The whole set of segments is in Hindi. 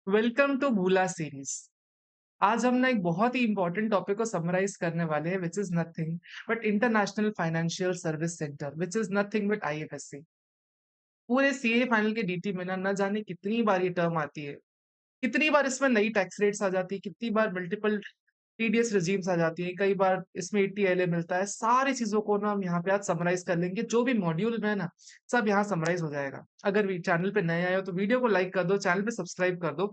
वेलकम टू भूला सीरीज। आज हम ना एक बहुत ही इंपॉर्टेंट टॉपिक को समराइज करने वाले हैं which is nothing but international financial service centre which is nothing but IFSC. पूरे सीए फाइनल के डीटी में ना न जाने कितनी बार ये टर्म आती है, कितनी बार इसमें नई टैक्स रेट्स आ जाती है, कितनी बार मल्टीपल टीडीएस रिजीम्स आ जाती है, कई बार इसमें एटीएलए मिलता है। सारी चीजों को ना हम यहाँ पे आज समराइज कर लेंगे, जो भी मॉड्यूल में है ना सब यहाँ समराइज हो जाएगा। अगर चैनल पे नए आए हो तो वीडियो को लाइक कर दो, चैनल पे सब्सक्राइब कर दो,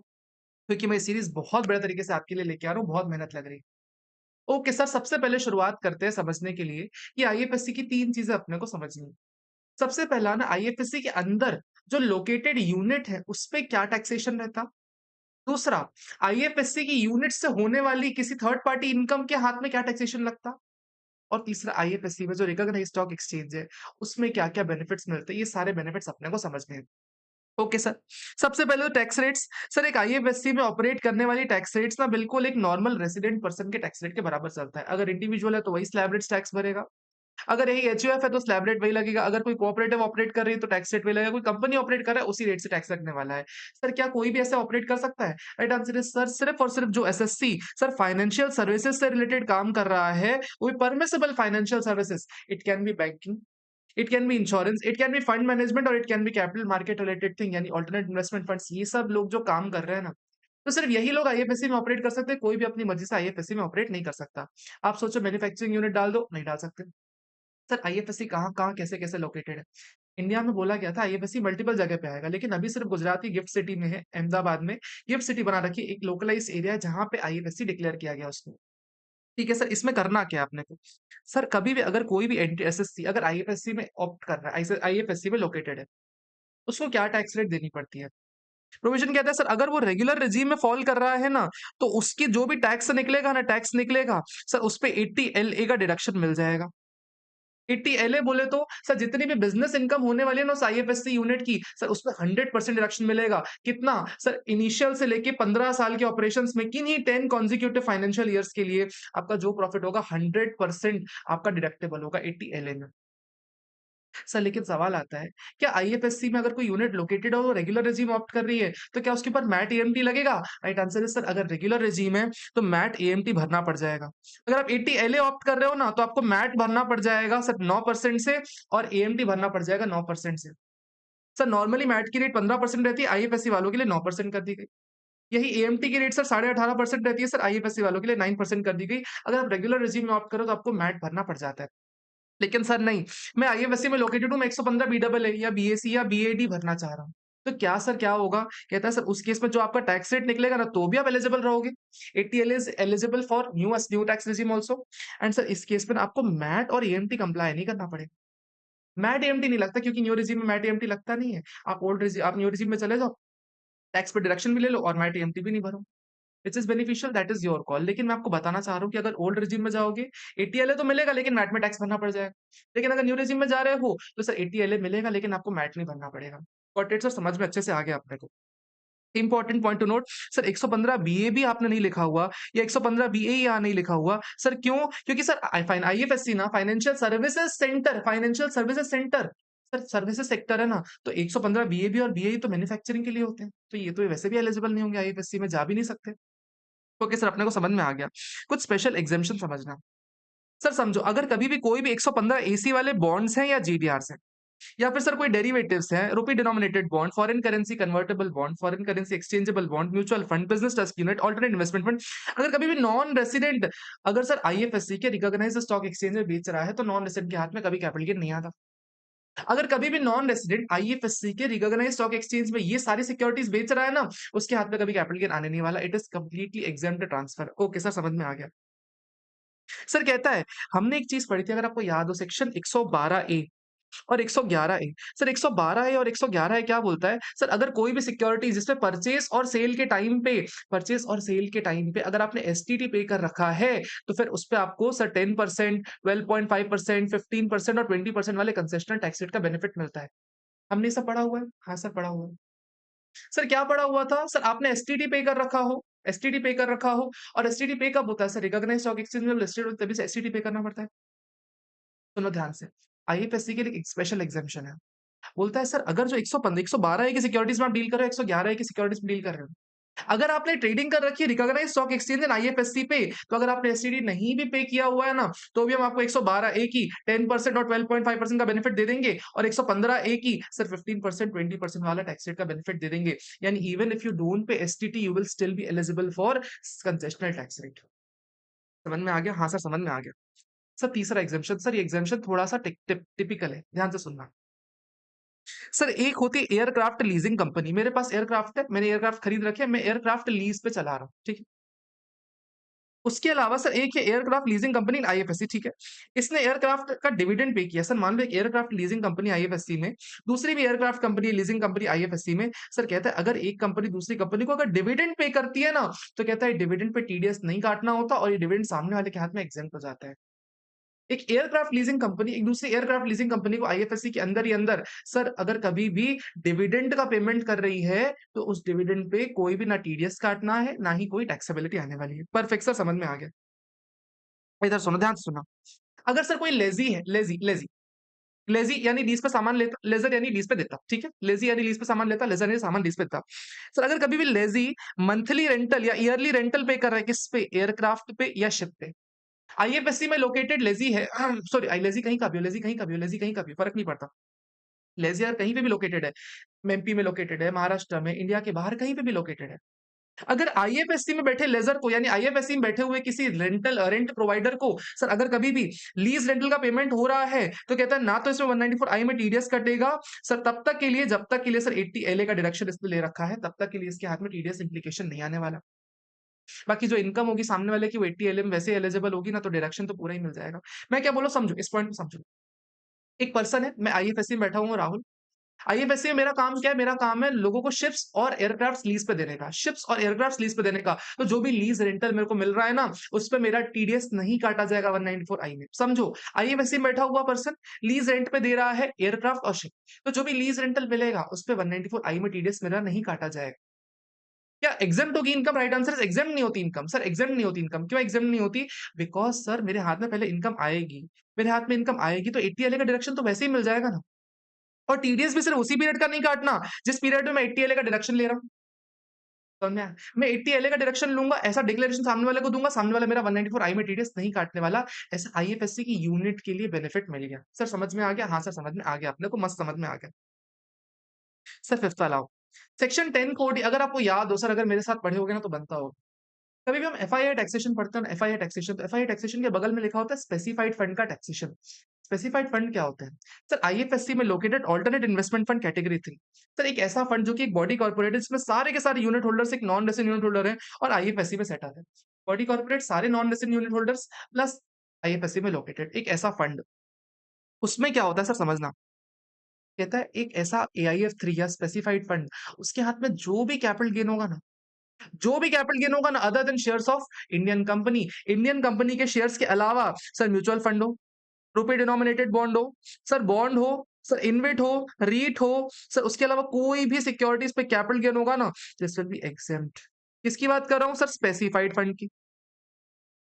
क्योंकि मैं सीरीज बहुत बड़े तरीके से आपके लिए लेके आ रहा हूँ, बहुत मेहनत लग रही है। ओके सर, सबसे पहले शुरुआत करते हैं समझने के लिए कि आईएफएससी की तीन चीजें अपने को समझनी है। सबसे पहला ना, आईएफएससी के अंदर जो लोकेटेड यूनिट है उस पे क्या टैक्सेशन रहता। दूसरा, आईएफएससी की यूनिट से होने वाली किसी थर्ड पार्टी इनकम के हाथ में क्या टैक्सेशन लगता। और तीसरा, आईएफएससी में जो रिकॉग्नाइज्ड स्टॉक एक्सचेंज है उसमें क्या क्या बेनिफिट्स मिलते हैं, ये सारे बेनिफिट्स अपने को समझने हैं। ओके सर, सबसे पहले तो टैक्स रेट्स। सर, एक आईएफएससी में ऑपरेट करने वाली टैक्स रेट्स ना बिल्कुल एक नॉर्मल रेसिडेंट पर्सन के टैक्स रेट के बराबर चलता है। अगर इंडिविजुअल है तो वही स्लैब रेट टैक्स भरेगा, अगर यही एचयूएफ है तो स्लैब रेट वही लगेगा, अगर कोई कोऑपरेटिव ऑपरेट कर रही है तो टैक्स रेट वही लगेगा, कोई कंपनी ऑपरेट कर रहा है उसी रेट से टैक्स लगने वाला है। सर, क्या कोई भी ऐसे ऑपरेट कर सकता है? राइट आंसर इज सर, सिर्फ और सिर्फ जो एसएससी सर फाइनेंशियल सर्विसेज से रिलेटेड काम कर रहा है, वो permissible financial services. It can be banking, it can be insurance, it can be fund management, और it can be capital market related thing, यानी अल्टरनेट इन्वेस्टमेंट फंड्स। ये सब लोग जो काम कर रहे हैं ना, तो सिर्फ यही लोग आईएफएससी में ऑपरेट कर सकते हैं, कोई भी अपनी मर्जी से आईएफएससी में ऑपरेट नहीं कर सकता। आप सोचो मैन्युफैक्चरिंग यूनिट डाल दो, नहीं डाल सकते। सर, आईएफएससी कहाँ कहाँ कैसे कैसे लोकेटेड है? इंडिया में बोला गया था आईएफएससी मल्टीपल जगह पे आएगा, लेकिन अभी सिर्फ गुजरात की गिफ्ट सिटी में है, अहमदाबाद में गिफ्ट सिटी बना रखी है, एक लोकलाइज एरिया है जहां पे आईएफएससी डिक्लेयर किया गया उसको। ठीक है सर, इसमें करना क्या है आपने को? सर, कभी भी अगर कोई भी एसएससी अगर आईएफएससी में ऑप्ट कर रहा है, आईएफएससी में लोकेटेड है, उसको क्या टैक्स रेट देनी पड़ती है? प्रोविजन कहता है सर, अगर वो रेगुलर रेजीम में फॉल कर रहा है ना, तो उसकी जो भी टैक्स निकलेगा ना, टैक्स निकलेगा सर, उस पे 80 LA का डिडक्शन मिल जाएगा। 80 LA बोले तो सर, जितनी भी बिजनेस इनकम होने वाली है ना उस आईएफएससी यूनिट की, सर उसमें 100% डिडक्शन मिलेगा। कितना सर? इनिशियल से लेके 15 साल के ऑपरेशन में, किन्हीं 10 कॉन्जिक्यूटिव फाइनेंशियल ईयर्स के लिए आपका जो प्रॉफिट होगा 100% आपका डिडक्टेबल होगा 80 LA में। सर, लेकिन सवाल आता है, क्या आईएफएससी में अगर कोई यूनिट लोकेटेड और वो रेगुलर रेजीम ऑप्ट कर रही है तो क्या उसके ऊपर मैट एएमटी लगेगा? राइट आंसर है सर, अगर रेगुलर रेजीम है तो मैट एएमटी भरना पड़ जाएगा। अगर आप 80 LA ऑप्ट कर रहे हो ना, तो आपको मैट भरना पड़ जाएगा सर 9% से, और एएमटी भरना पड़ जाएगा 9% से। सर, नॉर्मली मैट की रेट 15% रहती है, आईएफएससी वालों के लिए 9% कर दी गई। यही एएमटी की रेट सर 18.5% रहती है, सर आईएफएससी वालों के लिए 9% कर दी गई। अगर आप रेगुलर रेजीम में ऑप्ट करो तो आपको मैट भरना पड़ जाता है। लेकिन सर नहीं, मैं आईएफएससी में लोकेटेड हूँ, मैं 115 बीडबल या बीएसी या बीएडी भरना चाह रहा हूँ। तो क्या सर, क्या होगा? कहता है सर, उस केस में जो आपका टैक्स रेट निकलेगा ना, तो भी आप एलिजिबल रहोगे। 80 is eligible for new tax regime also. And sir, इस केस में ना आपको मैट और एएमटी कंप्लाई नहीं करना पड़ेगा। मैट एएमटी नहीं लगता, क्योंकि न्यू रेजिम में मैट एएमटी लगता नहीं है। आप न्यू रेजिम में चले जाओ, टैक्स पे डिडक्शन भी ले लो और मैट एएमटी भी नहीं भरो। It is beneficial, that is your call. लेकिन मैं आपको बताना चाह रहा हूँ कि अगर ओल्ड रेजिम में जाओगे, 80 LA तो मिलेगा लेकिन मैट में टैक्स भरना पड़ जाएगा। लेकिन अगर न्यू रेजिम में जा रहे हो तो सर 80 LA मिलेगा लेकिन आपको मैट नहीं भरना पड़ेगा। Got it sir? समझ में अच्छे से आ गया अपने को? Important point two note sir, 115 BA भी आपने नहीं लिखा हुआ, या 115 बीए यहाँ नहीं लिखा हुआ। सर क्यों? क्योंकि सर आईएफएससी ना financial services centre, sir services sector है ना, तो 115 बीए भी और बीए तो मैन्युफैक्चरिंग के लिए होते हैं, तो ये तो वैसे भी एलिजिबल नहीं होंगे, आईएफएससी में जा भी नहीं सकते। ओके सर, अपने को समझ में आ गया। कुछ स्पेशल एग्जेम्पशन समझना। सर समझो, अगर कभी भी कोई भी 115 एसी वाले बॉन्ड्स हैं या जीडीआर्स हैं, या फिर सर कोई डेरिवेटिव्स हैं, rupee denominated bond, foreign currency convertible bond, foreign currency exchangeable bond, mutual fund, business trust unit, alternate investment fund, अगर कभी भी नॉन रेसिडेंट अगर सर आईएफएससी के रिकॉग्नाइज्ड स्टॉक एक्सचेंज में बेच रहा है, तो नॉन रेसिडेंट के हाथ में कभी कैपिटल गेन नहीं आता। अगर कभी भी नॉन रेसिडेंट आईएफएससी के रिकॉग्नाइज्ड स्टॉक एक्सचेंज में ये सारी सिक्योरिटीज बेच रहा है ना, उसके हाथ में कभी कैपिटल गेन आने नहीं वाला। It is completely exempt transfer. Okay sir, समझ में आ गया। सर कहता है, हमने एक चीज पढ़ी थी, अगर आपको याद हो, सेक्शन 112 ए और 111 ए। सर 112 ए और 111 ए क्या बोलता है? सर, अगर कोई भी सिक्योरिटी जिसपे परचेस और सेल के टाइम पे अगर आपने एसटीटी पे कर रखा है, तो फिर उस पे आपको सर 10%, 12.5%, 15% और 20% वाले कंसेशनल टैक्स रेट का बेनिफिट मिलता है। हमने सब पढ़ा हुआ है। हाँ सर, पढ़ा हुआ है। सर क्या पढ़ा हुआ था? सर आपने एसटीडी पे कर रखा हो, एसटीडी पे कर रखा हो, और एसटीडी पे कब होता है? सर रिकॉग्नाइज्ड स्टॉक एक्सचेंज में लिस्टेड हो तभी से एसटीडी पे करना पड़ता है। सुनो ध्यान से, आईएफएससी के लिए एक स्पेशल एग्जाम्पशन है। बोलता है सर, अगर जो 115 112 ए की सिक्योरिटीज में आप डील कर रहे हो, 111 ए की सिक्योरिटीज में डील कर रहे हो, अगर आपने ट्रेडिंग कर रखी है recognised stock exchange and IFSC पे, तो अगर आपने एसटीडी नहीं भी पे किया हुआ है ना, तो भी हम आपको 112 ए की 10% और 12.5% का बेनिफिट दे देंगे, और 115 ए की सिर्फ 15% 20% वाला टैक्स रेट का बेनिफिट दे देंगे। यानी even if you don't pay STT you will still be eligible for concessional tax rate. समझ में आ गया? हाँ सर, समझ में आ गया। सर तीसरा एग्जाम्पशन, सर ये एग्जाम्पशन थोड़ा सा टिपिकल है, ध्यान से सुनना। सर एक होती है एयरक्राफ्ट लीजिंग कंपनी। मेरे पास एयरक्राफ्ट है, मैंने एयरक्राफ्ट खरीद रखे हैं, मैं एयरक्राफ्ट लीज पे चला रहा हूँ, ठीक है। उसके अलावा सर एक है एयरक्राफ्ट लीजिंग कंपनी आईएफएससी, ठीक है। इसने एयरक्राफ्ट का डिविडेंड पे किया। सर मान लो एक एयरक्राफ्ट लीजिंग कंपनी आईएफएससी में, दूसरी भी aircraft company leasing company IFSC में। सर कहता है अगर एक कंपनी दूसरी कंपनी को अगर डिविडेंड पे करती है ना, तो कहता है डिविडेंड पे टीडीएस नहीं काटना होता और ये डिविडेंड सामने वाले के हाथ में एग्जेम्प्ट हो जाता है। एक एयरक्राफ्ट लीजिंग कंपनी एक दूसरी एयरक्राफ्ट लीजिंग कंपनी को आईएफएससी के अंदर ही अंदर सर अगर कभी भी डिविडेंड का पेमेंट कर रही है, तो उस डिविडेंड पे कोई भी ना टीडीएस काटना है, ना ही कोई टैक्सेबिलिटी आने वाली है। परफेक्ट सर, समझ में आ गया। इधर सुनो, ध्यान से सुनो। अगर सर कोई लेजी है, लेजी लेजी लेजी यानी लीज पे सामान लेता, लेजर यानी लीज पे देता, ठीक है। लेजी यानी लीज पे सामान लेता, लेजर यानी सामान लीज पे देता। सर अगर कभी भी लेजी मंथली रेंटल या ईयरली रेंटल पे कर रहा है, किस पे? एयरक्राफ्ट पे या शिप पे। आईएफएससी में लोकेटेड लेजी है, सॉरी आई लेजी कहीं का भी हो, लेजी कहीं का भी हो, लेजी कहीं का भी हो, फर्क नहीं पड़ता। लेजी यार कहीं पे भी लोकेटेड है, एमपी में लोकेटेड है, महाराष्ट्र में, इंडिया के बाहर कहीं पे भी लोकेटेड है। अगर आईएफएससी में बैठे लेजर को, यानी आईएफएससी में बैठे हुए किसी रेंट प्रोवाइडर को सर अगर कभी भी लीज रेंटल का पेमेंट हो रहा है, तो कहता है ना तो इसमें 194 आई में टीडीएस कटेगा सर तब तक के लिए, जब तक के लिए सर 80 एलए का डिडक्शन इसने ले रखा है, तब तक के लिए इसके हाथ में टीडीएस इंप्लीकेशन नहीं आने वाला। बाकी जो इनकम होगी सामने वाले की वो 80 एलए में वैसे एलिजिबल होगी ना, तो डिडक्शन तो पूरा ही मिल जाएगा। मैं क्या बोलो, समझो इस पॉइंट को समझो। एक पर्सन है, मैं आईएफएससी में बैठा हूँ राहुल। आईएफएससी में मेरा काम क्या है? मेरा काम है लोगों को शिप्स और एयरक्राफ्ट लीज पे देने का, शिप्स और एयरक्राफ्ट लीज पे देने का। तो जो भी लीज रेंटल मेरे को मिल रहा है ना, उस पे मेरा टीडीएस नहीं काटा जाएगा 194 आई में। समझो, आईएफएससी में बैठा हुआ पर्सन लीज रेंट पे दे रहा है एयरक्राफ्ट और शिप, तो जो भी लीज रेंटल मिलेगा उस पे 194 आई में टीडीएस मेरा नहीं काटा जाएगा। क्या एग्जेम्प्ट होगी income? Right answer is exempt नहीं होती इनकम। सर एग्जेम्प्ट नहीं होती इनकम, क्यों एग्जेम्प्ट नहीं होती? बिकॉज सर मेरे हाथ में पहले इनकम आएगी, मेरे हाथ में इनकम आएगी तो 80 एलए का डिडक्शन तो वैसे ही मिल जाएगा ना। और टीडीएस भी सिर्फ उसी पीरियड का नहीं काटना जिस पीरियड में मैं 80 एलए का डिडक्शन ले रहा हूँ। समझ में आया? मैं 80 एलए का डिडक्शन लूंगा, ऐसा डिक्लेरेशन सामने वाले को दूंगा, सामने वाला मेरा 194 आई में टीडीएस नहीं काटने वाला। ऐसा आईएफएससी की यूनिट के लिए बेनिफिट मिल गया। सर समझ में आ गया? हाँ सर, समझ में आ गया, अपने को मस्त समझ में आ गया। Sir fifth allow section 10 code, अगर आपको याद हो सर, अगर मेरे साथ पढ़े होगे ना तो बनता होगा। कभी भी हम एफआईआई टैक्सेशन पढ़ते हैं, एफआईआई टैक्सेशन, तो एफआईआई टैक्सेशन के बगल में लिखा होता है स्पेसिफाइड फंड का टैक्सेशन। स्पेसिफाइड फंड क्या होता है? सर आईएफएससी में located alternate investment fund category थी। सर एक ऐसा फंड जो कि एक बॉडी कॉर्पोरेट है, जिसमें सारे के सारे यूनिट होल्डर्स एक नॉन रेसिडेंट यूनिट होल्डर है और आईएफएससी में सेटल है। बॉडी कॉर्पोरेट सारे non resident unit holders plus IFSC में लोकेटेड एक ऐसा फंड। उसमें क्या होता है सर, समझना। कहता है एक ऐसा एआईएफ 3 या स्पेसिफाइड फंड, उसके हाथ में जो भी कैपिटल गेन होगा ना, जो भी कैपिटल गेन होगा ना other than shares of Indian company के शेयर्स के अलावा, सर म्यूचुअल फंड हो, रुपए डिनोमिनेटेड बॉन्ड हो, सर बॉन्ड हो, सर इनविट हो, रीट हो, सर उसके अलावा कोई भी सिक्योरिटीज पे कैपिटल गेन होगा ना, दिस विल बी एग्जेम्प्ट। किसकी बात कर रहा हूं सर? स्पेसिफाइड फंड की।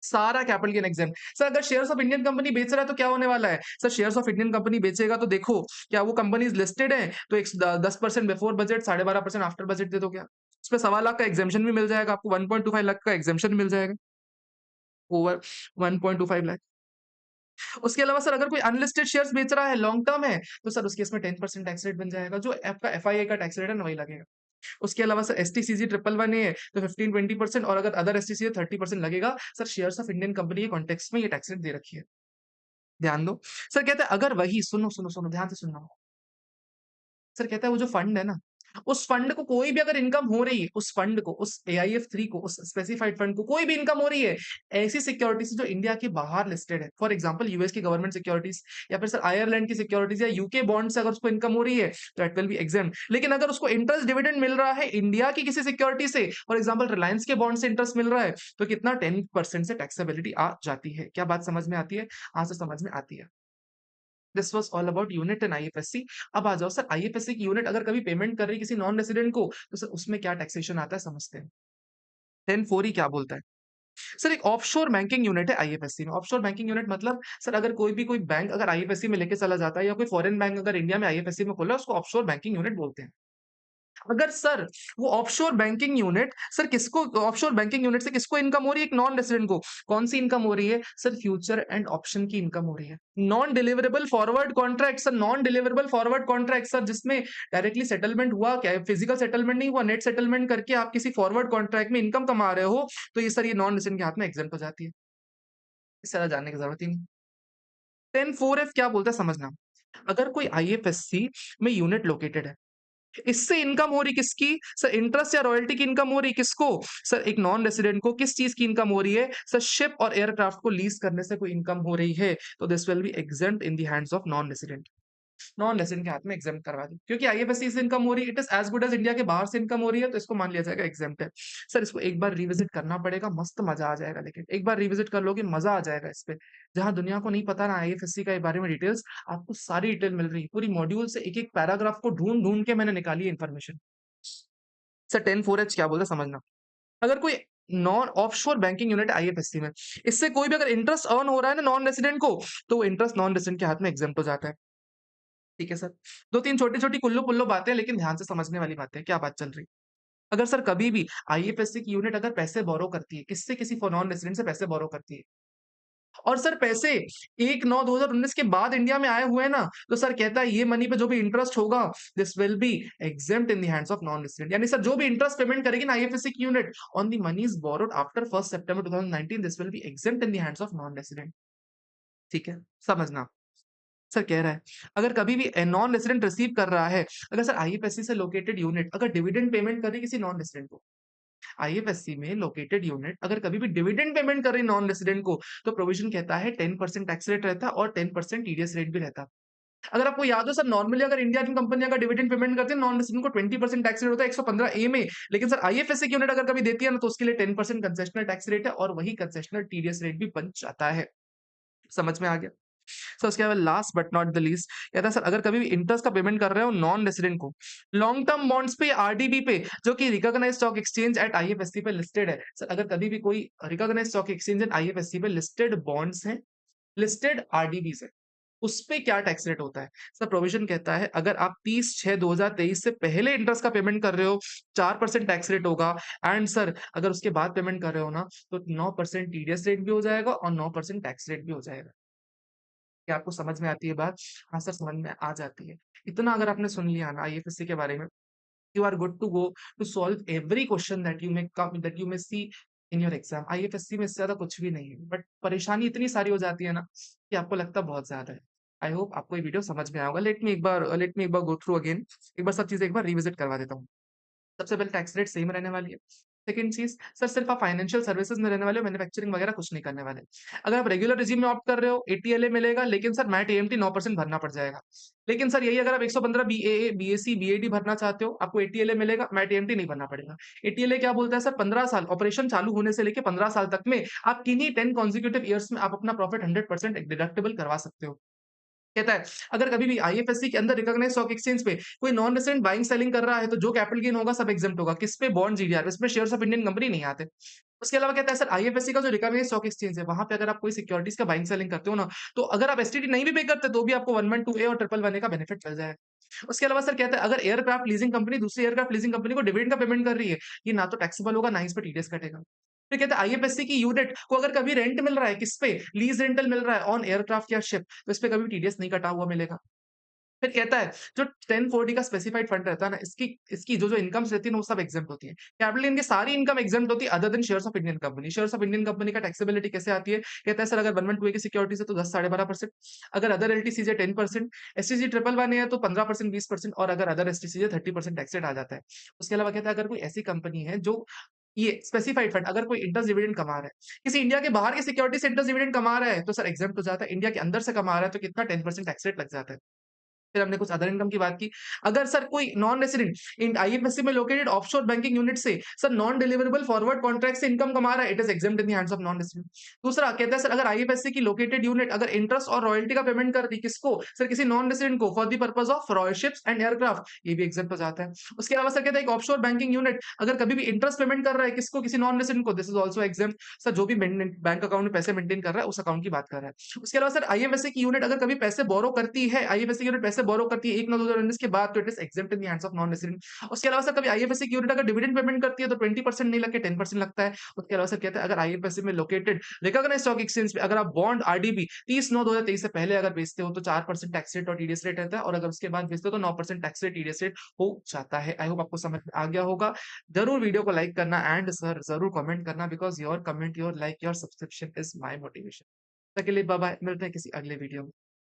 सारा कैपिटल गेन एग्जेम्प्ट। सर अगर शेयर्स ऑफ इंडियन कंपनी बेच रहा है तो क्या होने वाला है? Sir shares of Indian company बेचेगा तो देखो, क्या वो कंपनीज लिस्टेड है तो एक 10% बिफोर बजट, 12.5% आफ्टर बजट दे दो क्या? उसपे 1.25 लाख का एग्जेम्पशन भी मिल जाएगा आपको, 1.25 लाख का एग्जेम्पशन मिल जाएगा ओवर 1.25 लाख। उसके अलावा सर अगर कोई अनलिस्टेड शेयर्स बेच रहा है, लॉन्ग टर्म है, तो सर उसके इसमें 10% टैक्स रेट बन जाएगा, जो आपका एफआईआई का टैक्स रेट है ना वही लगेगा। उसके अलावा सर एसटीसीजी 111 है तो 15-20%, और अगर अदर एसटीसी है 30% लगेगा। Sir shares of Indian company के कॉन्टेक्स्ट में ये टैक्स रेट दे रखी है, ध्यान दो। सर कहते हैं अगर वही, सुनो सुनो सुनो, ध्यान से सुनना। सर कहता है वो जो फंड है ना, उस फंड को कोई भी अगर इनकम हो रही है, उस फंड को, उस एआईएफ 3 को, उस स्पेसिफाइड फंड को कोई भी इनकम हो रही है, ऐसी सिक्योरिटीज जो इंडिया के बाहर लिस्टेड है, फॉर एग्जांपल यूएस की गवर्नमेंट सिक्योरिटीज, या फिर सर आयरलैंड की सिक्योरिटीज या यूके बॉन्ड से अगर उसको इनकम हो रही है, तो इट विल बी एग्जेम्प्ट। लेकिन अगर उसको इंटरेस्ट डिविडेंड मिल रहा है इंडिया की किसी सिक्योरिटी से, फॉर एग्जाम्पल रिलायंस के बॉन्ड से इंटरेस्ट मिल रहा है, तो कितना 10% से टैक्सेबिलिटी आ जाती है। क्या बात समझ में आती है? हाँ सर, समझ में आती है। This was all about unit in IFSC. अब आ जाओ सर, आईएफएससी की यूनिट अगर कभी पेमेंट कर रही है किसी नॉन रेसिडेंट को, तो सर उसमें क्या टैक्सेशन आता है समझते हैं। 10(4) ही क्या बोलता है? सर एक ऑफशोर बैंकिंग यूनिट है आईएफएससी में। ऑफशोर बैंकिंग यूनिट मतलब सर अगर कोई बैंक अगर आईएफएससी में लेके चला जाता है, या कोई फॉरेन बैंक अगर इंडिया में आईएफएससी में खोला है, उसको ऑफशोर बैंकिंग यूनिट बोलते हैं। अगर सर वो ऑफशोर बैंकिंग यूनिट सर किसको ऑफशोर बैंकिंग यूनिट से किसको इनकम हो रही है? एक नॉन रेसिडेंट को। कौन सी इनकम हो रही है? सर फ्यूचर एंड ऑप्शन की इनकम हो रही है। Non deliverable forward contract sir, non deliverable forward contract sir, जिसमें डायरेक्टली सेटलमेंट हुआ, क्या फिजिकल सेटलमेंट नहीं हुआ, नेट सेटलमेंट करके आप किसी फॉरवर्ड कॉन्ट्रैक्ट में इनकम कमा रहे हो, तो ये सर ये नॉन रेसिडेंट के हाथ में एग्जेम्प्ट हो जाती है। इस तरह जानने की जरूरत ही नहीं। 10(4)(f) क्या बोलता है समझना। अगर कोई आईएफएससी में यूनिट लोकेटेड है, इससे इनकम हो रही किसकी? सर इंटरेस्ट या रॉयल्टी की इनकम हो रही किसको? सर एक नॉन रेसिडेंट को। किस चीज की इनकम हो रही है? सर शिप और एयरक्राफ्ट को लीज करने से कोई इनकम हो रही है, तो this will be exempt in the hands of non resident. Non resident के हाथ में एग्जाम करवा दी, क्योंकि आईएफएससी से इनकम हो रही है, it is as good as India के बाहर से इनकम हो रही है, तो इसको मान लिया जाएगा एग्जाम है। सर इसको एक बार रिविजिट करना पड़ेगा, मस्त मजा आ जाएगा, लेकिन एक बार रिविजिट कर लोगे मजा आ जाएगा इस पे। जहां दुनिया को नहीं पता ना आईएफएससी का बारे में डिटेल्स, आपको सारी डिटेल मिल रही है, पूरी मॉड्यूल से एक एक पैराग्राफ को ढूंढ ढूंढ के मैंने निकाली है इन्फॉर्मेशन। सर 10(4)(h) क्या बोलता है समझना। अगर कोई non offshore banking unit IFSC में, इससे कोई भी अगर इंटरेस्ट अर्न हो रहा है ना नॉन रेसिडेंट को, तो इंटरेस्ट नॉन रेसिडेंट के हाथ में एग्जाम हो जाता है। ठीक है सर। 2-3 छोटी-छोटी कुल्लू-पुल्लू बातें, लेकिन ध्यान से समझने वाली बातें, क्या बात चल रही। अगर सर कभी भी आईएफएससी की यूनिट अगर पैसे बोरो करती है, किससे? किसी नॉन रेसिडेंट से पैसे बोरो करती है, और सर पैसे 1/9/2019 के बाद इंडिया में आए हुए हैं ना, तो सर कहता है ये मनी पे जो भी इंटरेस्ट होगा, this will be exempt in the hands of non resident. यानी सर जो भी इंटरेस्ट पेमेंट करेगी ना आईएफएससी की unit on the monies borrowed after 1 सितंबर 2019, this will be exempt in the hands of non resident. ठीक है, समझना। सर कह रहा है अगर कभी भी नॉन रेसिडेंट रिसीव कर रहा है, अगर सर आईएफएससी से लोकेटेड यूनिट अगर डिविडेंड पेमेंट कर रही किसी नॉन रेसिडेंट को, आईएफएससी में लोकेटेड यूनिट अगर कभी भी डिविडेंड पेमेंट कर रही नॉन रेसिडेंट को, तो प्रोविजन कहता है 10% टैक्स रेट रहता है और 10% टीडीएस रेट भी रहता है। अगर आपको याद हो सर, नॉर्मली अगर इंडिया की कंपनी अगर डिविडेंड पेमेंट करती है नॉन रेसिडेंट को 20% टैक्स रेट होता है 115A में, लेकिन सर आईएफएससी की यूनिट अगर कभी देती है ना, तो उसके लिए 10% कंसेशनल टैक्स रेट है और वही कंसेशनल टीडीएस रेट भी बन जाता है। समझ में आ गया? सर उसके बाद last but not the least कहता है सर अगर कभी भी इंटरेस्ट का पेमेंट कर रहे हो नॉन रेसिडेंट को, लॉन्ग टर्म बॉन्ड्स पे आरडीबी पे, जो कि recognised stock exchange at IFSC पे लिस्टेड है, सर अगर कभी भी कोई recognised stock exchange at IFSC पे लिस्टेड बॉन्ड्स हैं, लिस्टेड आरडीबी है, उस पे क्या टैक्स रेट होता है? सर प्रोविजन कहता है अगर आप 30/6/2023 से पहले इंटरेस्ट का पेमेंट कर रहे हो, 4% टैक्स रेट होगा, एंड सर अगर उसके बाद पेमेंट कर रहे हो ना, तो 9% टीडीएस रेट भी हो जाएगा और 9% टैक्स रेट भी हो जाएगा। क्या आपको समझ में आती है बात? हाँ सर, समझ में आ जाती है। इतना अगर आपने सुन लिया ना आईएफएससी के बारे में, you are good to go to solve every question that you may see in your exam. IFSC में इससे ज्यादा कुछ भी नहीं है, बट परेशानी इतनी सारी हो जाती है ना कि आपको लगता बहुत ज्यादा है। आई होप आपको ये वीडियो समझ में आया होगा। लेट मी एक बार गो थ्रू अगेन, एक बार सब चीजें एक बार रिविजिट करवा देता हूँ। सबसे पहले टैक्स रेट सेम रहने वाली है। सेकंड चीज सर, सिर्फ आप फाइनेंशियल सर्विसेज में रहने वाले हो, मैन्युफैक्चरिंग वगैरह कुछ नहीं करने वाले। अगर आप रेगुलर रिजीम में ऑप्ट कर रहे हो, एटीएलए मिलेगा, लेकिन सर मैट एएमटी 9% भरना पड़ जाएगा। लेकिन सर यही अगर आप 115 बीएए बीएससी बीएडी भरना चाहते हो, आपको एटीएलए मिलेगा, मैट एएमटी नहीं भरना पड़ेगा। एटीएलए क्या बोलता है सर, 15 साल ऑपरेशन चालू होने से लेकर 15 साल तक में आप किन्हीं 10 कॉन्जिक्यूटिव ईयर्स में आप अपना प्रॉफिट 100% डिडक्टेबल करवा सकते हो। कहता है अगर कभी भी आईएफएससी के अंदर रिकॉग्नाइज्ड स्टॉक एक्सचेंज पे कोई नॉन रेसिडेंट बाइंग सेलिंग कर रहा है, तो जो कैपिटल गेन होगा सब एग्जेम्प्ट होगा। किस पे? बॉन्ड जीडीआर, इसमें शेयर्स ऑफ इंडियन कंपनी नहीं आते। उसके अलावा कहता है सर आईएफएससी का जो रिकॉग्नाइज्ड स्टॉक एक्सचेंज है, वहां पे अगर आप कोई सिक्योरिटीज का बाइंग सेलिंग करते हो ना, तो अगर आप एसटीडी नहीं भी पे करते तो भी आपको 112A और 111A का बेनिफिट मिल जाएगा। उसके अलावा सर कहता है अगर एयरक्राफ्ट लीजिंग कंपनी दूसरी एयरक्राफ्ट लीजिंग कंपनी को डिविडेंड का पेमेंट कर रही है, ये ना तो टैक्सेबल होगा, ना इस पे टीडीएस कटेगा। फिर कहते हैं आईएफएससी की यूनिट को अगर कभी रेंट मिल रहा है, किस पे? लीज रेंटल मिल रहा है ऑन एयरक्राफ्ट या शिप, तो इस पे कभी टीडीएस नहीं कटा हुआ मिलेगा। फिर कहता है जो 1040 का स्पेसिफाइड फंड रहता है ना, इसकी इसकी जो इनकम्स रहती है ना, वो सब एग्जेम्प्ट होती है। कैपिटल गेन की सारी इनकम एग्जेम्प्ट होती है other than shares of Indian company. Shares of Indian company का टैक्सेबिलिटी कैसे आती है? कहता है सर अगर 112A की सिक्योरिटीज है तो 10 12.5%, अगर अदर एलटीसीज है 10%, एसटीसी 111 है तो 15% 20%, और अगर अदर एसटीसी है 30% टैक्स रेट आ जाता है। उसके अलावा कहता है अगर कोई ऐसी कंपनी है जो ये स्पेसिफाइड फंड अगर कोई इंटरेस्ट डिविडेंड कमा रहा है, किसी इंडिया के बाहर की सिक्योरिटी से इंटरेस्ट डिविडेंड कमा रहा है, तो सर एग्जेम्प्ट हो जाता है। इंडिया के अंदर से कमा रहा है तो कितना? 10% टैक्स रेट लग जाता है। फिर हमने कुछ अदर इनकम की बात की। अगर सर कोई नॉन रेसिडेंट इन आईएफएससी में लोकेटेड ऑफशोर बैंकिंग यूनिट से sir non deliverable forward contract से इनकम कमा रहा है, it is exempt in the hands of non resident. दूसरा कहता है सर अगर आईएफएससी की लोकेटेड यूनिट अगर इंटरेस्ट और रॉयल्टी का पेमेंट कर दी, किसको? सर किसी नॉन रेसिडेंट को, for the purpose of ships and aircraft, ये भी एग्जेम्प्ट हो जाता है। उसके अलावा सर कहता है एक ऑफशोर बैंकिंग यूनिट अगर कभी भी इंटरेस्ट पेमेंट कर रहा है, किसको? किसी नॉन रेसिडेंट को, this is also exempt. Sir जो भी बैंक अकाउंट में पैसे मेंटेन कर रहा है, उस अकाउंट की बात कर रहा है। उसके अलावा सर आईएफएससी की यूनिट अगर कभी पैसे बोरो करती है, आईएफएससी की यूनिट पैसे बोरो करती है 1/9/2019 के बाद, तो it is exempt in the hands of non resident. उसके अलावा सर कभी आईएफएससी की यूनिट अगर डिविडेंड पेमेंट करती है तो 20% नहीं लग के 10% लगता है। उसके अलावा सर कहते हैं अगर आईएफएससी में लोकेटेड रिकॉग्नाइज्ड स्टॉक एक्सचेंज पे अगर आप बॉन्ड आरडीबी 30/9/2023 से पहले अगर बेचते हो तो 4% टैक्स रेट और टीडीएस रेट रहता है, और अगर उसके बाद बेचते हो तो 9% टैक्स रेट, टीडीएस रेट हो जाता है। आई होप आपको समझ में आ गया होगा। ज़रूर वीडियो को लाइक करना एंड सर ज़रूर कमेंट करना, because your comment, your like, your subscription is my motivation. तब तक के लिए बाय बाय, मिलते हैं किसी अगले वीडियो में।